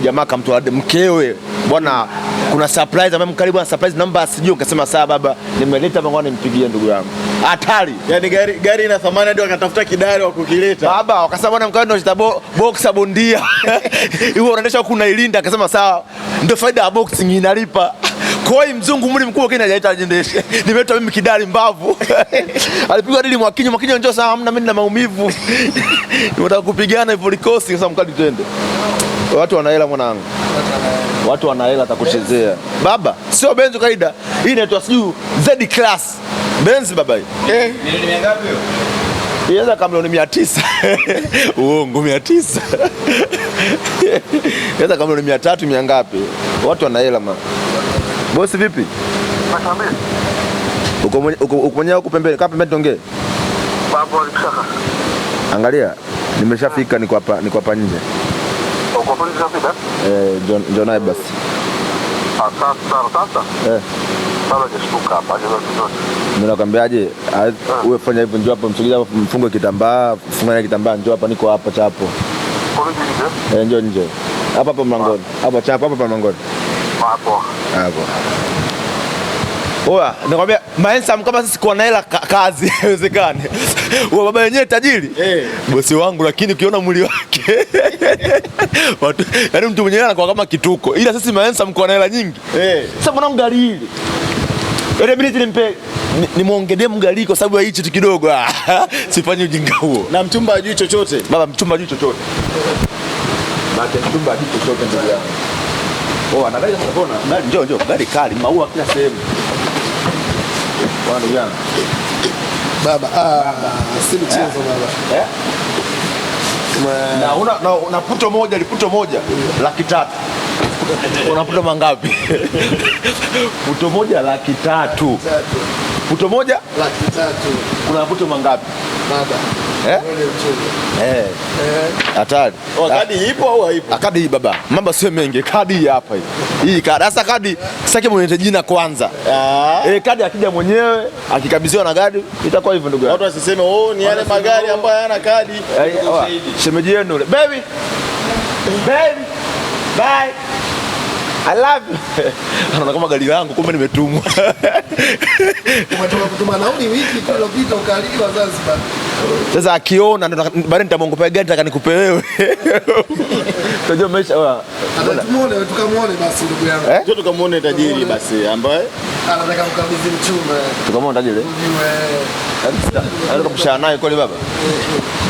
jamaa kamtoa mkewe, bwana kuna surprise ambaye mkaribu na surprise namba sijui, ukasema sawa baba nimeleta bwana nimpigie ndugu yangu. Hatari. Yaani gari ina thamani hadi wakatafuta kidari wa kukileta. Baba wakasema bwana mkaribu ndio boxer bondia. Hiyo unaendesha huku unailinda, akasema sawa ndio faida ya boxing inalipa. Koi mzungu mli mkubwa kile hajaita ajendeshe. Nimeleta mimi kidari mbavu. Alipigwa dili Mwakinyo njoo sawa hamna mimi na maumivu. Nimetaka kupigana hivyo likosi sasa mkali twende. Watu wana hela mwanangu. Watu wana hela atakuchezea. Baba, sio Benz kaida. Hii inaitwa siju Z class. Benz baba hii. Milioni ngapi hiyo? Inaweza kama milioni 900. Uongo 900. Inaweza kama milioni 300 mia ngapi? Watu wana hela mama. Bosi vipi? Uko mwenyewe huko pembeni. Kaa pembeni tuongee. Baba alikishaka. Angalia, nimeshafika niko hapa nje. Uko polisi hapa? John Ibas. Sasa. Sasa jishuka hapa ndio. Mimi nakwambiaje, wewe fanya hivyo njoo hapa msogeza hapa mfungo kitambaa, funga kitambaa njoo hapa niko hapa chapo. Polisi nje? Njoo nje. Hapa mlangoni. Hapa chapo hapa mlangoni. Hapo. Oya, nakwambia maensa kama sisi kwa na hela kazi haiwezekani. Wewe baba yenyewe tajiri? Bosi wangu lakini ukiona mwili wake. Watu, yaani mtu mwenyewe anakuwa kama kituko. Ila sisi maensa mko na hela nyingi. Sasa mwanangu gari hili. Ile bileti nimpe nimuongedee mgali kwa sababu ya hichi tu kidogo. Sifanye ujinga huo. Na mchumba hajui chochote. Baba mchumba hajui chochote. Mchumba hajui chochote ndugu yangu. Anadai mbona? Njoo, gari kali, maua kila sehemu. Ndugu yangu. Baba, si mchezo baba. Na una puto moja, liputo moja, 300,000. Una puto mangapi? Puto moja 300,000. Puto moja 300,000. Kuna puto mangapi? Baba. Hatari. Kadi ipo au haipo? Kadi hii baba. Mambo sio mengi. Kadi hii hapa hii. Hii kadi. Sasa kadi sitaki mwenye jina kwanza. Kadi akija mwenyewe akikabidhiwa na gari itakuwa hivyo ndugu yangu. Watu wasiseme ni yale magari ambayo hayana kadi. Shemeji yenu. Baby. Bye. I love you. Anaona kama gari langu kumbe nimetumwa. Umetoka kutuma nauli wiki iliyopita ukaliwa Zanzibar. Sasa akiona ndo baadaye nitamwongopea gari nikupe wewe. Unajua maisha tukamuone basi ndugu yangu. Njoo tukamuone tajiri basi ambaye anataka kukabidhi mchumba. Tukamuone tajiri. Anataka kumshana naye kweli baba.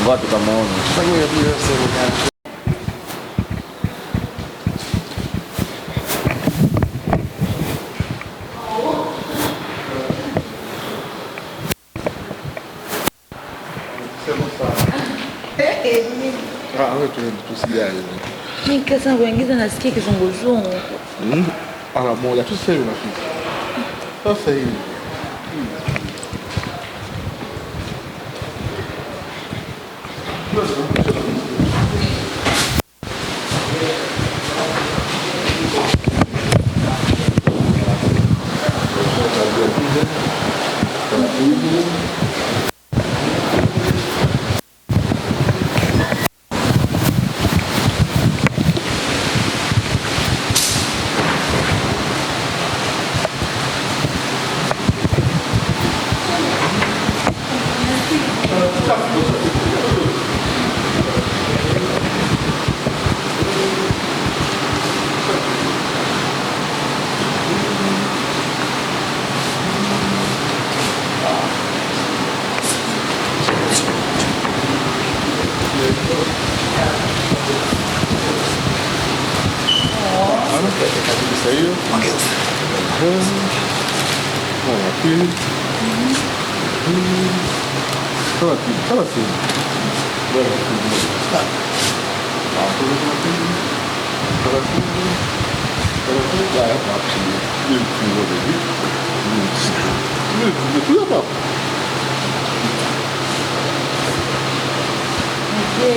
Ngoja tukamuone. Fanyia bio sasa. Tusijali. Mimi kasa kuingiza nasikia kizunguzungu. Ala moja tu sasa unafika. Sasa hivi.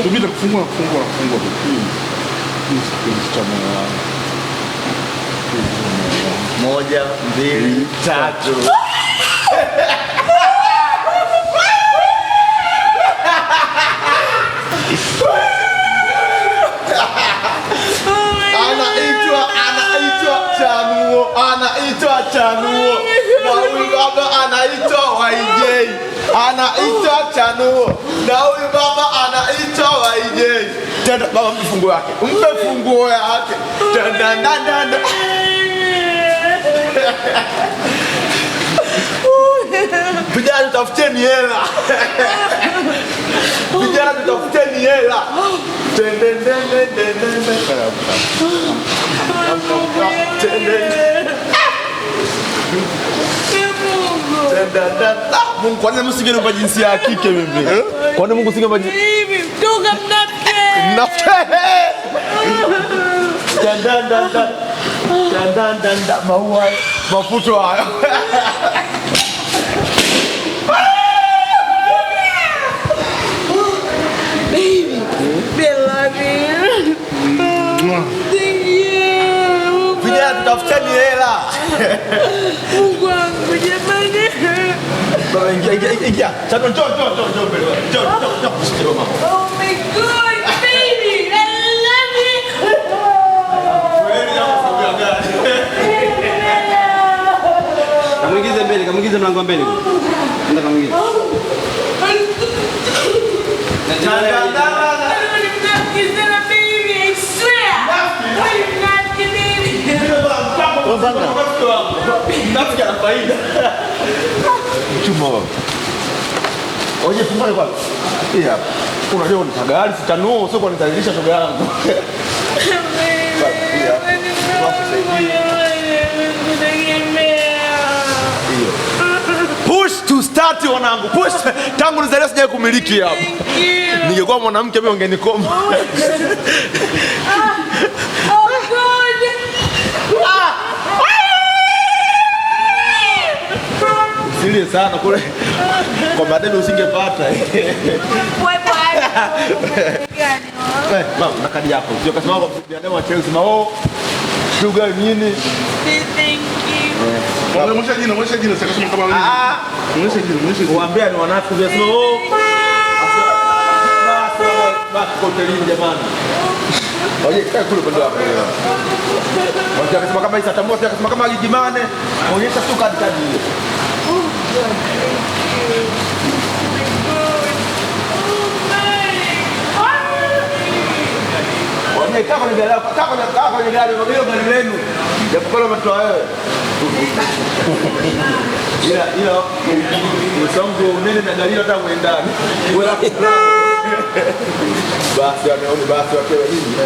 Tubida kufungua Moja, mbili, tatu. anaitwa Chanuo na huyu baba anaitwa YJ. Tena baba mpe funguo yake. Mpe funguo yake. Tandandanda. Vijana tutafuteni hela. Vijana tutafuteni hela. Mungu, kwa nini msingenipa jinsia ya kike mimi? Kwa nini Mungu singenipa jinsia? Mimi mtoka mnafke. Nafke. Maua, mafuto hayo. Baby, beloved. Thank you. Vijana tutafuteni hela. Mungu wangu jamani. Baba ingia. Chanuo njoo mbele. Njoo. Oh my God, baby, I love you. Kamuingize mlango mbele. Nenda kamuingize. Nafiki ana faida. Mchumo. Oje fungane kwa. Hapa. Unajua ni tagari Chanuo sio kwa nitalisha shoga yangu. Push to start wanangu. Push tangu nizaliwa sijawahi kumiliki hapa. Ningekuwa mwanamke mimi ungenikoma. Sili sana kule. Kwa madeni usingepata. Mama na kadi yako. Sio kasema kwa binadamu wa Chelsea na sugar nini? Thank you. Mwonyesha jina sasa kama wewe. Mwonyesha jina. Waambia ni wanafiki unasema basi hotelini jamani. Oje kaa kule pande hapo. Wacha akasema kama Isa Tambua, akasema kama Gigimane, onyesha tu kadi hiyo. Oje kaa kwenye gari, kaa kwenye gari, ndio gari lenu. Japokuwa mtu wewe. Ila msongo unene na gari hata muendani. Basi wameona basi wapewe nini?